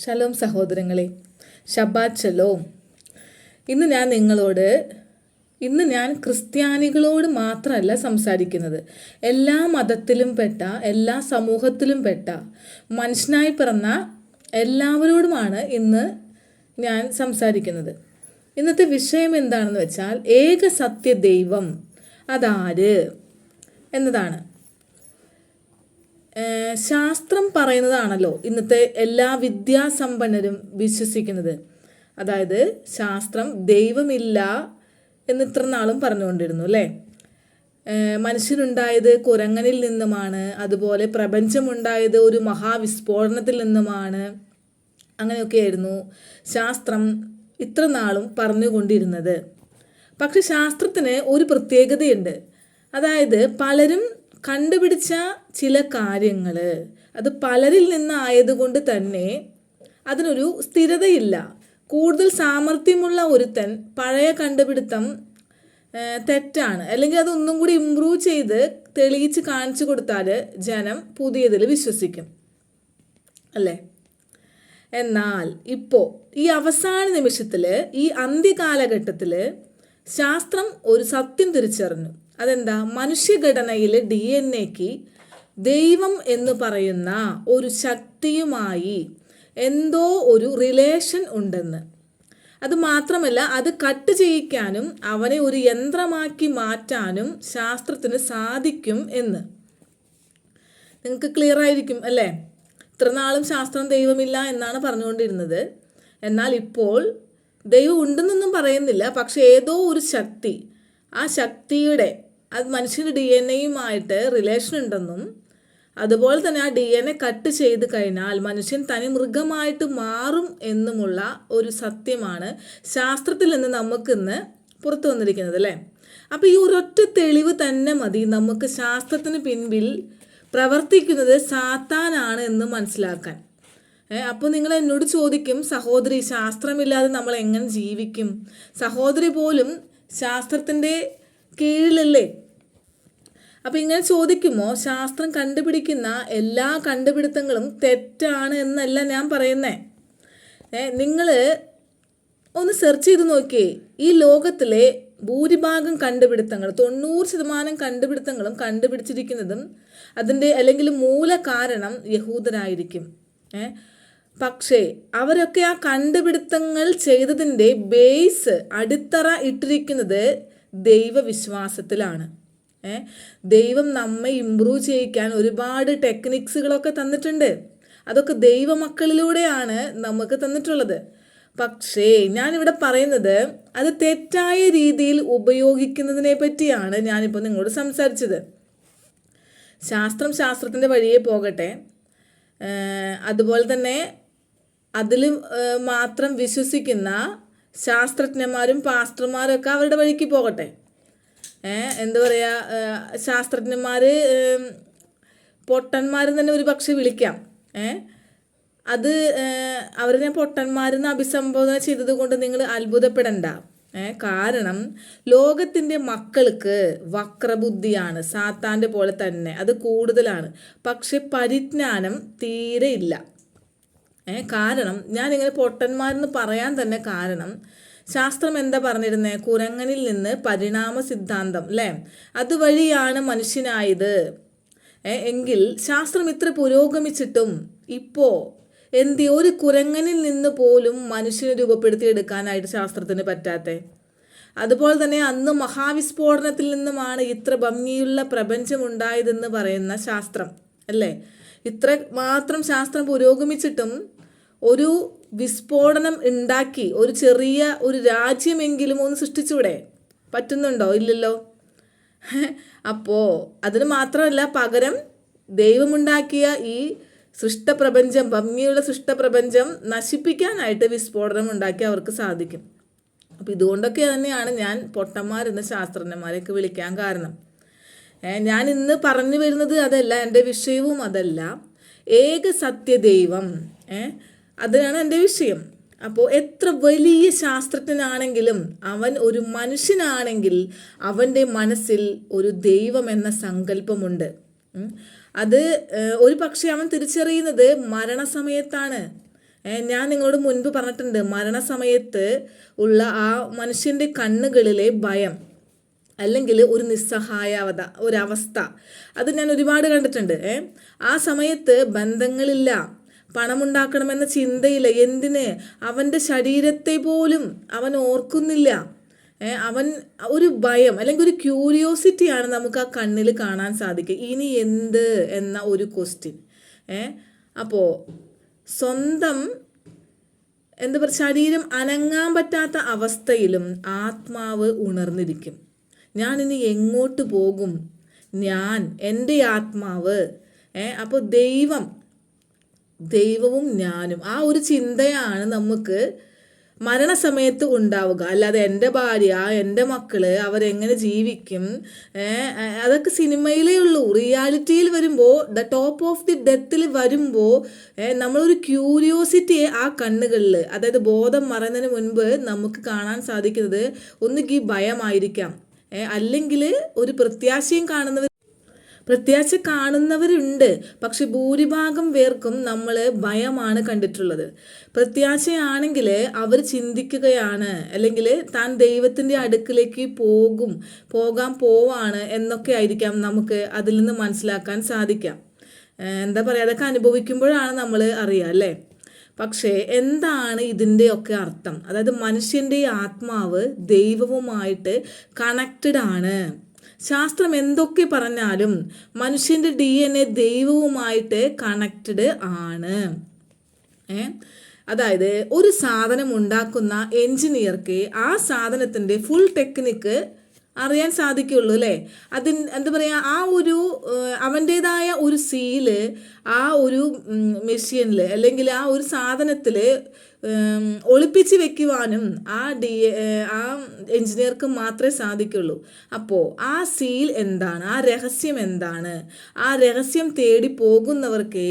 Shalom സഹോദരങ്ങളെ, Shabbat Shalom. ഇന്ന് ഞാൻ ക്രിസ്ത്യാനികളോട് മാത്രമല്ല സംസാരിക്കുന്നത്. എല്ലാ മതത്തിലും പെട്ട, എല്ലാ സമൂഹത്തിലും പെട്ട മനുഷ്യനായി പിറന്ന എല്ലാവരോടുമാണ് ഇന്ന് ഞാൻ സംസാരിക്കുന്നത്. ഇന്നത്തെ വിഷയം എന്താണെന്ന് വെച്ചാൽ, ഏക സത്യ ദൈവം അതാര് എന്നതാണ്. ശാസ്ത്രം പറയുന്നതാണല്ലോ ഇന്നത്തെ എല്ലാ വിദ്യാസമ്പന്നരും വിശ്വസിക്കുന്നത്. അതായത് ശാസ്ത്രം ദൈവമില്ല എന്ന് ഇത്ര നാളും പറഞ്ഞുകൊണ്ടിരുന്നു അല്ലേ. മനുഷ്യനുണ്ടായത് കുരങ്ങനിൽ നിന്നുമാണ്, അതുപോലെ പ്രപഞ്ചമുണ്ടായത് ഒരു മഹാവിസ്ഫോടനത്തിൽ നിന്നുമാണ്, അങ്ങനെയൊക്കെയായിരുന്നു ശാസ്ത്രം ഇത്ര നാളും പറഞ്ഞുകൊണ്ടിരുന്നത്. പക്ഷെ ശാസ്ത്രത്തിന് ഒരു പ്രത്യേകതയുണ്ട്. അതായത് പലരും കണ്ടുപിടിച്ച ചില കാര്യങ്ങൾ അത് പലരിൽ നിന്നായതുകൊണ്ട് തന്നെ അതിനൊരു സ്ഥിരതയില്ല. കൂടുതൽ സാമർഥ്യമുള്ള ഒരുത്തൻ പഴയ കണ്ടുപിടുത്തം തെറ്റാണ്, അല്ലെങ്കിൽ അതൊന്നും കൂടി ഇമ്പ്രൂവ് ചെയ്ത് തെളിയിച്ച് കാണിച്ചു കൊടുത്താൽ ജനം പുതിയതിൽ വിശ്വസിക്കും അല്ലേ. എന്നാൽ ഇപ്പോൾ ഈ അവസാന നിമിഷത്തിൽ, ഈ അന്ത്യകാലഘട്ടത്തിൽ ശാസ്ത്രം ഒരു സത്യം തിരിച്ചറിഞ്ഞു. അതെന്താ? മനുഷ്യഘടനയിൽ DNA ദൈവം എന്ന് പറയുന്ന ഒരു ശക്തിയുമായി എന്തോ ഒരു റിലേഷൻ ഉണ്ടെന്ന്. അത് മാത്രമല്ല, അത് കട്ട് ചെയ്യിക്കാനും അവനെ ഒരു യന്ത്രമാക്കി മാറ്റാനും ശാസ്ത്രത്തിന് സാധിക്കും എന്ന്. നിങ്ങൾക്ക് ക്ലിയർ ആയിരിക്കും അല്ലേ. ഇത്ര നാളും ശാസ്ത്രം ദൈവമില്ല എന്നാണ് പറഞ്ഞുകൊണ്ടിരുന്നത്. എന്നാൽ ഇപ്പോൾ ദൈവം ഉണ്ടെന്നൊന്നും പറയുന്നില്ല. പക്ഷെ ഏതോ ഒരു ശക്തി, ആ ശക്തിയുടെ അത് മനുഷ്യൻ്റെ DNA റിലേഷൻ ഉണ്ടെന്നും, അതുപോലെ തന്നെ ആ DNA കട്ട് ചെയ്ത് കഴിഞ്ഞാൽ മനുഷ്യൻ തനി മൃഗമായിട്ട് മാറും എന്നുമുള്ള ഒരു സത്യമാണ് ശാസ്ത്രത്തിൽ നിന്ന് നമുക്കിന്ന് പുറത്തു വന്നിരിക്കുന്നത് അല്ലേ. അപ്പോൾ ഈ ഒരൊറ്റ തെളിവ് തന്നെ മതി നമുക്ക് ശാസ്ത്രത്തിന് പിൻപിൽ പ്രവർത്തിക്കുന്നത് സാത്താനാണ് എന്ന് മനസ്സിലാക്കാൻ. അപ്പോൾ നിങ്ങൾ എന്നോട് ചോദിക്കും, സഹോദരി, ശാസ്ത്രമില്ലാതെ നമ്മൾ എങ്ങനെ ജീവിക്കും? സഹോദരി പോലും ശാസ്ത്രത്തിൻ്റെ കീഴിലല്ലേ. അപ്പോൾ ഇങ്ങനെ ചോദിക്കുമ്പോൾ, ശാസ്ത്രം കണ്ടുപിടിക്കുന്ന എല്ലാ കണ്ടുപിടുത്തങ്ങളും തെറ്റാണ് എന്നല്ല ഞാൻ പറയുന്നേ. നിങ്ങൾ ഒന്ന് സെർച്ച് ചെയ്ത് നോക്കിയേ. ഈ ലോകത്തിലെ ഭൂരിഭാഗം കണ്ടുപിടുത്തങ്ങൾ, 90% കണ്ടുപിടുത്തങ്ങളും കണ്ടുപിടിച്ചിരിക്കുന്നതും അതിൻ്റെ അല്ലെങ്കിൽ മൂല കാരണം യഹൂദരായിരിക്കും. പക്ഷേ അവരൊക്കെ ആ കണ്ടുപിടുത്തങ്ങൾ ചെയ്തതിൻ്റെ ബേസ്, അടിത്തറ ഇട്ടിരിക്കുന്നത് ദൈവവിശ്വാസത്തിലാണ്. ദൈവം നമ്മെ ഇമ്പ്രൂവ് ചെയ്യിക്കാൻ ഒരുപാട് ടെക്നിക്സുകളൊക്കെ തന്നിട്ടുണ്ട്. അതൊക്കെ ദൈവമക്കളിലൂടെയാണ് നമുക്ക് തന്നിട്ടുള്ളത്. പക്ഷേ ഞാനിവിടെ പറയുന്നത് അത് തെറ്റായ രീതിയിൽ ഉപയോഗിക്കുന്നതിനെ പറ്റിയാണ് ഞാനിപ്പോൾ നിങ്ങളോട് സംസാരിച്ചത്. ശാസ്ത്രത്തിൻ്റെ വഴിയെ പോകട്ടെ, അതുപോലെ തന്നെ അതിൽ മാത്രം വിശ്വസിക്കുന്ന ശാസ്ത്രജ്ഞന്മാരും പാസ്റ്റർമാരൊക്കെ അവരുടെ വഴിക്ക് പോകട്ടെ. എന്താ പറയുക, ശാസ്ത്രജ്ഞന്മാർ പൊട്ടന്മാരെന്ന് തന്നെ ഒരു പക്ഷെ വിളിക്കാം. അത് അവരെ പൊട്ടന്മാരെന്ന് അഭിസംബോധന ചെയ്തത് കൊണ്ട് നിങ്ങൾ അത്ഭുതപ്പെടണ്ട. കാരണം ലോകത്തിൻ്റെ മക്കൾക്ക് വക്രബുദ്ധിയാണ്, സാത്താൻ്റെ പോലെ തന്നെ അത് കൂടുതലാണ്. പക്ഷെ പരിജ്ഞാനം തീരെ ഇല്ല. കാരണം ഞാനിങ്ങനെ പൊട്ടന്മാരെന്ന് പറയാൻ തന്നെ കാരണം, ശാസ്ത്രം എന്താ പറഞ്ഞിരുന്നത്? കുരങ്ങനിൽ നിന്ന് പരിണാമ സിദ്ധാന്തം അല്ലേ, അതുവഴിയാണ് മനുഷ്യനായത്. എങ്കിൽ ശാസ്ത്രം ഇത്ര പുരോഗമിച്ചിട്ടും ഇപ്പോൾ ഒരു കുരങ്ങനിൽ നിന്ന് പോലും മനുഷ്യനെ രൂപപ്പെടുത്തിയെടുക്കാനായിട്ട് ശാസ്ത്രത്തിന് പറ്റാത്തേ? അതുപോലെ തന്നെ അന്ന് മഹാവിസ്ഫോടനത്തിൽ നിന്നുമാണ് ഇത്ര ഭംഗിയുള്ള പ്രപഞ്ചം ഉണ്ടായതെന്ന് പറയുന്ന ശാസ്ത്രം അല്ലേ. ഇത്ര മാത്രം ശാസ്ത്രം പുരോഗമിച്ചിട്ടും ഒരു വിസ്ഫോടനം ഉണ്ടാക്കി ഒരു ചെറിയ ഒരു രാജ്യമെങ്കിലും ഒന്ന് സൃഷ്ടിച്ചൂടെ? പറ്റുന്നുണ്ടോ? ഇല്ലല്ലോ. അപ്പോൾ അതിന് മാത്രമല്ല, പകരം ദൈവമുണ്ടാക്കിയ ഈ സൃഷ്ടപ്രപഞ്ചം, ഭംഗിയുള്ള സൃഷ്ടപ്രപഞ്ചം നശിപ്പിക്കാനായിട്ട് വിസ്ഫോടനം ഉണ്ടാക്കി അവർക്ക് സാധിക്കും. അപ്പോൾ ഇതുകൊണ്ടൊക്കെ തന്നെയാണ് ഞാൻ പൊട്ടന്മാരെന്ന് ശാസ്ത്രജ്ഞന്മാരെയൊക്കെ വിളിക്കാൻ കാരണം. ഞാൻ ഇന്ന് പറഞ്ഞു വരുന്നത് അതല്ല, എൻ്റെ വിഷയവും അതല്ല. ഏക സത്യദൈവം, അതിനാണ് എൻ്റെ വിഷയം. അപ്പോൾ എത്ര വലിയ ശാസ്ത്രജ്ഞനാണെങ്കിലും അവൻ ഒരു മനുഷ്യനാണെങ്കിൽ അവൻ്റെ മനസ്സിൽ ഒരു ദൈവം എന്ന സങ്കല്പമുണ്ട്. അത് ഒരു പക്ഷേ അവൻ തിരിച്ചറിയുന്നത് മരണസമയത്താണ്. ഞാൻ നിങ്ങളോട് മുൻപ് പറഞ്ഞിട്ടുണ്ട്, മരണസമയത്ത് ഉള്ള ആ മനുഷ്യൻ്റെ കണ്ണുകളിലെ ഭയം അല്ലെങ്കിൽ ഒരു നിസ്സഹായാവത ഒരവസ്ഥ, അത് ഞാൻ ഒരുപാട് കണ്ടിട്ടുണ്ട്. ആ സമയത്ത് ബന്ധങ്ങളില്ല, പണമുണ്ടാക്കണമെന്ന ചിന്തയില്ല. എന്തിന്? അവൻ്റെ ശരീരത്തെ പോലും അവൻ ഓർക്കുന്നില്ല. അവൻ ഒരു ഭയം അല്ലെങ്കിൽ ഒരു ക്യൂരിയോസിറ്റിയാണ് നമുക്ക് ആ കണ്ണിൽ കാണാൻ സാധിക്കുക. ഇനി എന്ത് എന്ന ഒരു ക്വസ്റ്റ്യൻ. അപ്പോൾ സ്വന്തം എന്താ പറയുക, ശരീരം അനങ്ങാൻ പറ്റാത്ത അവസ്ഥയിലും ആത്മാവ് ഉണർന്നിരിക്കും. ഞാനിനി എങ്ങോട്ട് പോകും? എൻ്റെ ആത്മാവ്. അപ്പോൾ ദൈവവും ഞാനും, ആ ഒരു ചിന്തയാണ് നമുക്ക് മരണസമയത്ത് ഉണ്ടാവുക. അല്ലാതെ എൻ്റെ ഭാര്യ, എൻ്റെ മക്കള് അവരെങ്ങനെ ജീവിക്കും, അതൊക്കെ സിനിമയിലേ ഉള്ളൂ. റിയാലിറ്റിയിൽ വരുമ്പോൾ, ദ ടോപ്പ് ഓഫ് ദി ഡെത്തിൽ വരുമ്പോൾ നമ്മളൊരു ക്യൂരിയോസിറ്റിയെ ആ കണ്ണുകളിൽ, അതായത് ബോധം മറന്നതിന് മുൻപ് നമുക്ക് കാണാൻ സാധിക്കുന്നത് ഒന്നുകിൽ ഭയമായിരിക്കാം, അല്ലെങ്കിൽ ഒരു പ്രത്യാശ കാണുന്നവരുണ്ട്. പക്ഷെ ഭൂരിഭാഗം പേർക്കും നമ്മൾ ഭയമാണ് കണ്ടിട്ടുള്ളത്. പ്രത്യാശയാണെങ്കിൽ അവർ ചിന്തിക്കുകയാണ്, അല്ലെങ്കിൽ താൻ ദൈവത്തിൻ്റെ അടുക്കിലേക്ക് പോകാൻ പോവാണ് എന്നൊക്കെ ആയിരിക്കാം നമുക്ക് അതിൽ നിന്ന് മനസ്സിലാക്കാൻ സാധിക്കാം. എന്താ പറയുക, അതൊക്കെ അനുഭവിക്കുമ്പോഴാണ് നമ്മൾ അറിയുക, അല്ലേ? പക്ഷേ എന്താണ് ഇതിൻ്റെയൊക്കെ അർത്ഥം? അതായത് മനുഷ്യൻ്റെ ആത്മാവ് ദൈവവുമായിട്ട് കണക്റ്റഡ് ആണ്. ശാസ്ത്രം എന്തൊക്കെ പറഞ്ഞാലും മനുഷ്യൻ്റെ DNA ദൈവവുമായിട്ട് കണക്റ്റഡ് ആണ്. അതായത് ഒരു സാധനം ഉണ്ടാക്കുന്ന എൻജിനീയർക്ക് ആ സാധനത്തിൻ്റെ ഫുൾ ടെക്നിക്ക് അറിയാൻ സാധിക്കുള്ളൂ, അല്ലേ? എന്താ പറയുക, ആ ഒരു അവൻ്റേതായ ഒരു സീല് ആ ഒരു മെഷീനിൽ അല്ലെങ്കിൽ ആ ഒരു സാധനത്തിൽ ഒളിപ്പിച്ച് വെക്കുവാനും ആ എൻജിനീയർക്ക് മാത്രമേ സാധിക്കുള്ളൂ. അപ്പോൾ ആ സീൽ എന്താണ്, ആ രഹസ്യം എന്താണ്, ആ രഹസ്യം തേടി പോകുന്നവർക്ക്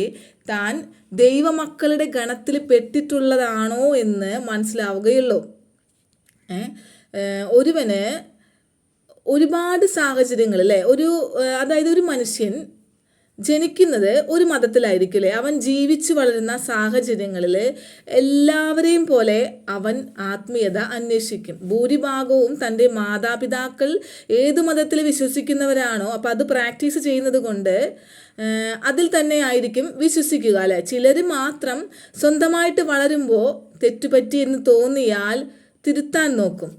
താൻ ദൈവമക്കളുടെ ഗണത്തിൽ പെട്ടിട്ടുള്ളതാണോ എന്ന് മനസ്സിലാവുകയുള്ളൂ. ഒരുവന് ഒരുപാട് സാഹചര്യങ്ങൾ, അല്ലേ? അതായത് ഒരു മനുഷ്യൻ ജനിക്കുന്നത് ഒരു മതത്തിലായിരിക്കും, അല്ലേ? അവൻ ജീവിച്ചു വളരുന്ന സാഹചര്യങ്ങളിൽ എല്ലാവരെയും പോലെ അവൻ ആത്മീയത അന്വേഷിക്കും. ഭൂരിഭാഗവും തൻ്റെ മാതാപിതാക്കൾ ഏത് മതത്തിൽ വിശ്വസിക്കുന്നവരാണോ അപ്പോൾ അത് പ്രാക്ടീസ് ചെയ്യുന്നത് കൊണ്ട് അതിൽ തന്നെ ആയിരിക്കും വിശ്വസിക്കുക, അല്ലേ? ചിലർ മാത്രം സ്വന്തമായിട്ട് വളരുമ്പോൾ തെറ്റുപറ്റി എന്ന് തോന്നിയാൽ തിരുത്താൻ നോക്കും,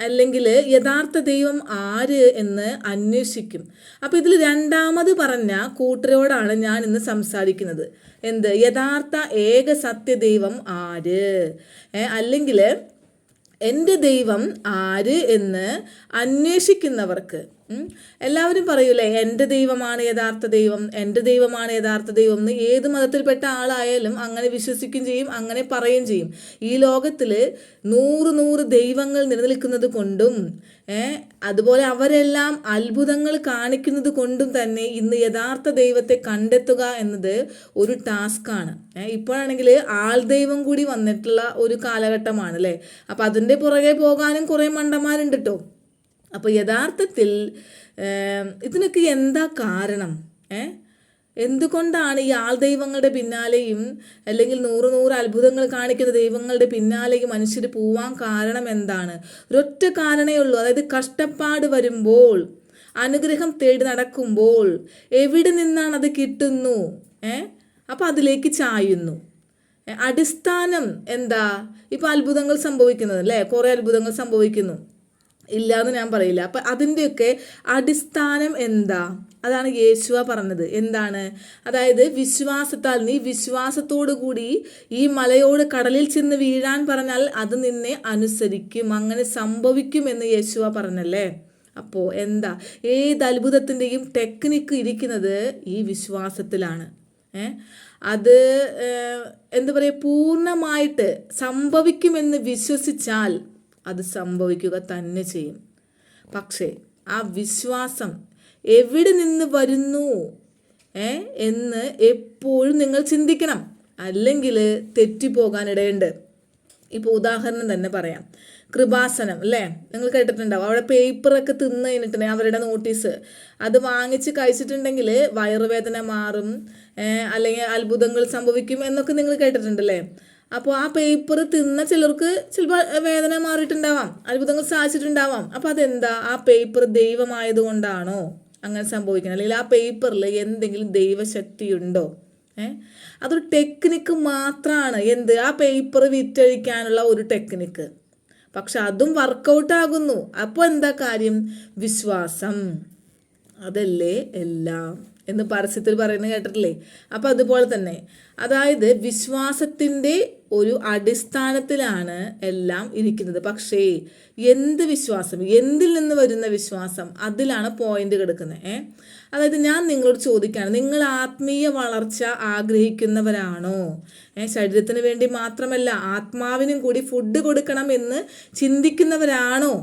അല്ലെങ്കിൽ യഥാർത്ഥ ദൈവം ആര് എന്ന് അന്വേഷിക്കും. അപ്പോൾ ഇതിൽ രണ്ടാമത് പറഞ്ഞ കൂട്ടരോടാണ് ഞാൻ ഇന്ന് സംസാരിക്കുന്നത്. യഥാർത്ഥ ഏക സത്യദൈവം ആര്, അല്ലെങ്കിൽ എൻ്റെ ദൈവം ആര് എന്ന് അന്വേഷിക്കുന്നവർക്ക്. എല്ലാവരും പറയൂലേ, എൻ്റെ ദൈവമാണ് യഥാർത്ഥ ദൈവം, എൻ്റെ ദൈവമാണ് യഥാർത്ഥ ദൈവം എന്ന്. ഏത് മതത്തിൽപ്പെട്ട ആളായാലും അങ്ങനെ വിശ്വസിക്കുകയും ചെയ്യും, അങ്ങനെ പറയുകയും ചെയ്യും. ഈ ലോകത്തിൽ 100 ദൈവങ്ങൾ നിലനിൽക്കുന്നത് കൊണ്ടും അതുപോലെ അവരെല്ലാം അത്ഭുതങ്ങൾ കാണിക്കുന്നത് കൊണ്ടും തന്നെ ഇന്ന് യഥാർത്ഥ ദൈവത്തെ കണ്ടെത്തുക എന്നത് ഒരു ടാസ്ക്കാണ്. ഇപ്പോഴാണെങ്കിൽ ആൾ ദൈവം കൂടി വന്നിട്ടുള്ള ഒരു കാലഘട്ടമാണ്, അല്ലേ? അപ്പം അതിൻ്റെ പുറകെ പോകാനും കുറേ മണ്ടന്മാരുണ്ട് കേട്ടോ. അപ്പോൾ യഥാർത്ഥത്തിൽ ഇതിനൊക്കെ എന്താ കാരണം? എന്തുകൊണ്ടാണ് ഈ ആൾ ദൈവങ്ങളുടെ പിന്നാലെയും അല്ലെങ്കിൽ 100 അത്ഭുതങ്ങൾ കാണിക്കുന്ന ദൈവങ്ങളുടെ പിന്നാലെയും മനുഷ്യർ പോവാൻ കാരണം എന്താണ്? ഒരൊറ്റ കാരണമേ ഉള്ളൂ. അതായത് കഷ്ടപ്പാട് വരുമ്പോൾ, അനുഗ്രഹം തേടി നടക്കുമ്പോൾ എവിടെ നിന്നാണ് അത് കിട്ടുന്നു, അപ്പോൾ അതിലേക്ക് ചായുന്നു. അടിസ്ഥാനം എന്താ? ഇപ്പോൾ അത്ഭുതങ്ങൾ സംഭവിക്കുന്നത്, അല്ലേ? കുറേ അത്ഭുതങ്ങൾ സംഭവിക്കുന്നു, ഇല്ലയെന്ന് ഞാൻ പറയില്ല. അപ്പം അതിൻ്റെയൊക്കെ അടിസ്ഥാനം എന്താ? അതാണ് യേശുവ പറഞ്ഞത്. എന്താണ്? അതായത് വിശ്വാസത്താൽ, നീ വിശ്വാസത്തോടു കൂടി ഈ മലയോട് കടലിൽ ചെന്ന് വീഴാൻ പറഞ്ഞാൽ അത് നിന്നെ അനുസരിക്കും, അങ്ങനെ സംഭവിക്കും എന്ന് യേശുവ പറഞ്ഞല്ലേ. അപ്പോൾ എന്താ? ഏത് അത്ഭുതത്തിൻ്റെയും ടെക്നിക്ക് ഇരിക്കുന്നത് ഈ വിശ്വാസത്തിലാണ്. അത് എന്താ പറയുക, പൂർണ്ണമായിട്ട് സംഭവിക്കുമെന്ന് വിശ്വസിച്ചാൽ അത് സംഭവിക്കുക തന്നെ ചെയ്യും. പക്ഷേ ആ വിശ്വാസം എവിടെ നിന്ന് വരുന്നു എന്ന് എപ്പോഴും നിങ്ങൾ ചിന്തിക്കണം, അല്ലെങ്കിൽ തെറ്റിപ്പോകാനിടയുണ്ട്. ഇപ്പോൾ ഉദാഹരണം തന്നെ പറയാം. കൃപാസനം, അല്ലേ? നിങ്ങൾ കേട്ടിട്ടുണ്ടാവും. അവിടെ പേപ്പറൊക്കെ തിന്ന് കഴിഞ്ഞിട്ടുണ്ടെങ്കിൽ അവരുടെ നോട്ടീസ് അത് വാങ്ങിച്ച് കഴിച്ചിട്ടുണ്ടെങ്കിൽ വയറുവേദന മാറും, അല്ലെങ്കിൽ അത്ഭുതങ്ങൾ സംഭവിക്കും എന്നൊക്കെ നിങ്ങൾ കേട്ടിട്ടുണ്ടല്ലേ. അപ്പോൾ ആ പേപ്പർ തിന്ന ചിലർക്ക് ചിലപ്പോൾ വേദന മാറിയിട്ടുണ്ടാവാം, അത്ഭുതങ്ങൾ സാധിച്ചിട്ടുണ്ടാവാം. അപ്പോൾ അതെന്താ, ആ പേപ്പർ ദൈവമായതുകൊണ്ടാണോ അങ്ങനെ സംഭവിക്കുന്നത്? അല്ലെങ്കിൽ ആ പേപ്പറിൽ എന്തെങ്കിലും ദൈവശക്തി ഉണ്ടോ? അതൊരു ടെക്നിക്ക് മാത്രമാണ്. എന്ത്, ആ പേപ്പർ വിറ്റഴിക്കാനുള്ള ഒരു ടെക്നിക്ക്. പക്ഷെ അതും വർക്കൗട്ട് ആകുന്നു. അപ്പോൾ എന്താ കാര്യം? വിശ്വാസം അതല്ലേ എല്ലാം എന്ന് പരസ്യത്തിൽ പറയുന്നത് കേട്ടിട്ടില്ലേ? അപ്പം അതുപോലെ തന്നെ, അതായത് വിശ്വാസത്തിൻ്റെ ഒരു അടിസ്ഥാനത്തിലാണ് എല്ലാം ഇരിക്കുന്നത്. പക്ഷേ എന്ത് വിശ്വാസം, എന്തിൽ നിന്ന് വരുന്ന വിശ്വാസം, അതിലാണ് പോയിന്റ് കിടക്കുന്നത്. അതായത് ഞാൻ നിങ്ങളോട് ചോദിക്കുകയാണ്, നിങ്ങൾ ആത്മീയ വളർച്ച ആഗ്രഹിക്കുന്നവരാണോ? ശരീരത്തിന് വേണ്ടി മാത്രമല്ല, ആത്മാവിനും കൂടി ഫുഡ് കൊടുക്കണം എന്ന് ചിന്തിക്കുന്നവരാണോ?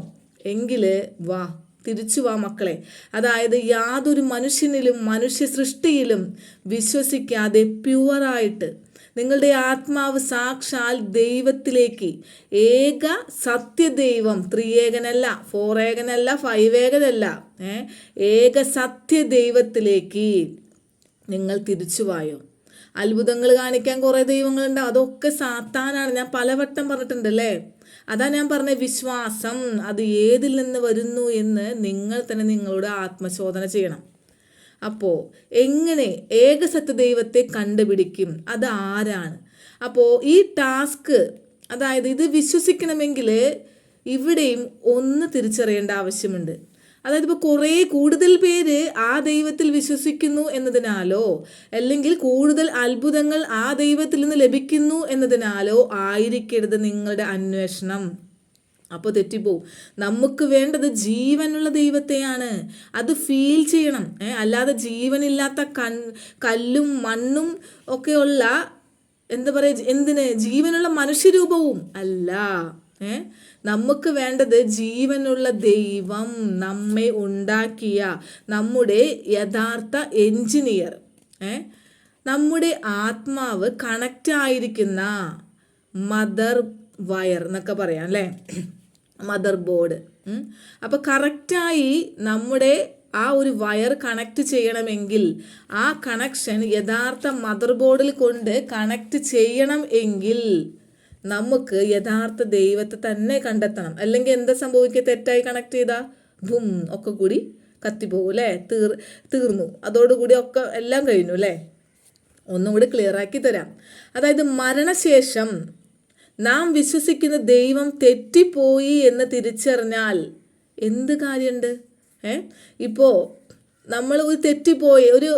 എങ്കിൽ വാ, തിരിച്ചു വാ മക്കളെ. അതായത് യാതൊരു മനുഷ്യനിലും മനുഷ്യ സൃഷ്ടിയിലും വിശ്വസിക്കാതെ പ്യുവറായിട്ട് നിങ്ങളുടെ ആത്മാവ് സാക്ഷാൽ ദൈവത്തിലേക്ക്, ഏക സത്യദൈവം, ത്രിയേകനല്ല, ഫോറേകനല്ല, ഫൈവേകനല്ല, ഏക സത്യദൈവത്തിലേക്ക് നിങ്ങൾ തിരിച്ചുവായോ? അത്ഭുതങ്ങൾ കാണിക്കാൻ കുറേ ദൈവങ്ങളുണ്ടാവും, അതൊക്കെ സാത്താനാണ്. ഞാൻ പലവട്ടം പറഞ്ഞിട്ടുണ്ട് അല്ലേ? അതാ ഞാൻ പറഞ്ഞ വിശ്വാസം അത് ഏതിൽ നിന്ന് വരുന്നു എന്ന് നിങ്ങൾ തന്നെ നിങ്ങളുടെ ആത്മശോധന ചെയ്യണം. അപ്പോൾ എങ്ങനെ ഏകസത്യ ദൈവത്തെ കണ്ടുപിടിക്കും? അത് ആരാണ്? അപ്പോൾ ഈ ടാസ്ക്, അതായത് ഇത് വിശ്വസിക്കണമെങ്കിൽ ഇവിടെയും ഒന്ന് തിരിച്ചറിയേണ്ട ആവശ്യമുണ്ട്. അതായത് ഇപ്പോൾ കൂടുതൽ പേര് ആ ദൈവത്തിൽ വിശ്വസിക്കുന്നു എന്നതിനാലോ, അല്ലെങ്കിൽ കൂടുതൽ അത്ഭുതങ്ങൾ ആ ദൈവത്തിൽ നിന്ന് ലഭിക്കുന്നു എന്നതിനാലോ ആയിരിക്കരുത് നിങ്ങളുടെ അന്വേഷണം. അപ്പോൾ തെറ്റിപ്പോവും. നമുക്ക് വേണ്ടത് ജീവനുള്ള ദൈവത്തെയാണ്. അത് ഫീൽ ചെയ്യണം. അല്ലാതെ ജീവനില്ലാത്ത കല്ലും മണ്ണും ഒക്കെയുള്ള എന്താ പറയുക, എന്തിന്, ജീവനുള്ള മനുഷ്യരൂപവും അല്ല. നമുക്ക് വേണ്ടത് ജീവനുള്ള ദൈവം, നമ്മെ ഉണ്ടാക്കിയ നമ്മുടെ യഥാർത്ഥ എൻജിനീയർ, നമ്മുടെ ആത്മാവ് കണക്റ്റ് ആയിരിക്കുന്ന മദർ വയർ എന്നൊക്കെ പറയാം അല്ലേ, മദർ ബോർഡ്. അപ്പോൾ കറക്റ്റായി നമ്മുടെ ആ ഒരു വയർ കണക്ട് ചെയ്യണമെങ്കിൽ ആ കണക്ഷൻ യഥാർത്ഥ മദർ ബോർഡിൽ കൊണ്ട് കണക്ട് ചെയ്യണം എങ്കിൽ നമുക്ക് യഥാർത്ഥ ദൈവത്തെ തന്നെ കണ്ടെത്തണം. അല്ലെങ്കിൽ എന്താ സംഭവിക്കുക? തെറ്റായി കണക്ട് ചെയ്താൽ ഭൂം ഒക്കെ കൂടി കത്തിപ്പോകും അല്ലേ? തീർന്നു, അതോടുകൂടി ഒക്കെ എല്ലാം കഴിഞ്ഞു അല്ലേ? ഒന്നും കൂടി ക്ലിയർ ആക്കി തരാം. അതായത് മരണശേഷം നാം വിശ്വസിക്കുന്ന ദൈവം തെറ്റിപ്പോയി എന്ന് തിരിച്ചറിഞ്ഞാൽ എന്ത് കാര്യമുണ്ട്? ഇപ്പോൾ നമ്മൾ ഒരു തെറ്റിപ്പോയി, ഒരു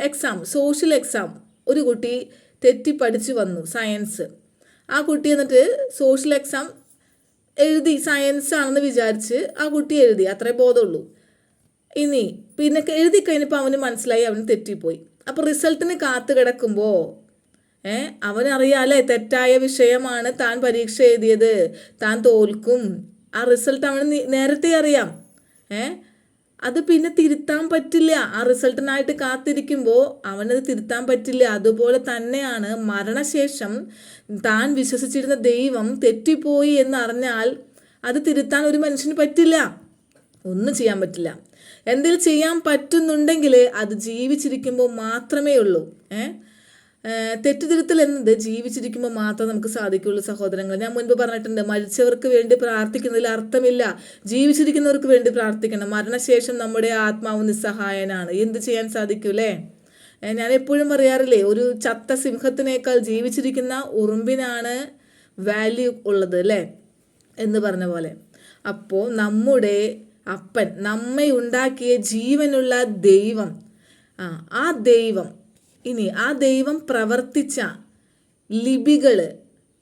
എക്സാം, സോഷ്യൽ എക്സാം, ഒരു കുട്ടി തെറ്റി പഠിച്ചു വന്നു സയൻസ്. ആ കുട്ടി എന്നിട്ട് സോഷ്യൽ എക്സാം എഴുതി, സയൻസ് ആണെന്ന് വിചാരിച്ച് ആ കുട്ടി എഴുതി, അത്രേ ബോധമുള്ളൂ. ഇനി പിന്നെ എഴുതി കഴിഞ്ഞപ്പോൾ അവന് മനസ്സിലായി അവന് തെറ്റിപ്പോയി. അപ്പോൾ റിസൾട്ടിന് കാത്തു കിടക്കുമ്പോൾ അവനറിയാലേ തെറ്റായ വിഷയമാണ് താൻ പരീക്ഷ എഴുതിയത്, താൻ തോൽക്കും. ആ റിസൾട്ട് അവന് നേരത്തെ അറിയാം. അത് പിന്നെ തിരുത്താൻ പറ്റില്ല. ആ റിസൾട്ടിനായിട്ട് കാത്തിരിക്കുമ്പോൾ അവനത് തിരുത്താൻ പറ്റില്ല. അതുപോലെ തന്നെയാണ് മരണശേഷം താൻ വിശ്വസിച്ചിരുന്ന ദൈവം തെറ്റിപ്പോയി എന്നറിഞ്ഞാൽ അത് തിരുത്താൻ ഒരു മനുഷ്യന് പറ്റില്ല, ഒന്നും ചെയ്യാൻ പറ്റില്ല. എന്തെങ്കിലും ചെയ്യാൻ പറ്റുന്നുണ്ടെങ്കിൽ അത് ജീവിച്ചിരിക്കുമ്പോൾ മാത്രമേ ഉള്ളൂ. തെറ്റുതിരുത്തൽ എന്നത് ജീവിച്ചിരിക്കുമ്പോൾ മാത്രമേ നമുക്ക് സാധിക്കുള്ളൂ സഹോദരങ്ങൾ. ഞാൻ മുൻപ് പറഞ്ഞിട്ടുണ്ട്, മരിച്ചവർക്ക് വേണ്ടി പ്രാർത്ഥിക്കുന്നതിൽ അർത്ഥമില്ല, ജീവിച്ചിരിക്കുന്നവർക്ക് വേണ്ടി പ്രാർത്ഥിക്കണം. മരണശേഷം നമ്മുടെ ആത്മാവ് നിസ്സഹായനാണ്, എന്ത് ചെയ്യാൻ സാധിക്കൂലേ? ഞാൻ എപ്പോഴും പറയാറില്ലേ, ഒരു ചത്ത സിംഹത്തിനേക്കാൾ ജീവിച്ചിരിക്കുന്ന ഉറുമ്പിനാണ് വാല്യൂ ഉള്ളത് അല്ലേ എന്ന് പറഞ്ഞ പോലെ. അപ്പോൾ നമ്മുടെ അപ്പൻ, നമ്മെ ഉണ്ടാക്കിയ ജീവനുള്ള ദൈവം, ആ ദൈവം, ഇനി ആ ദൈവം പ്രവർത്തിച്ച ലിപികൾ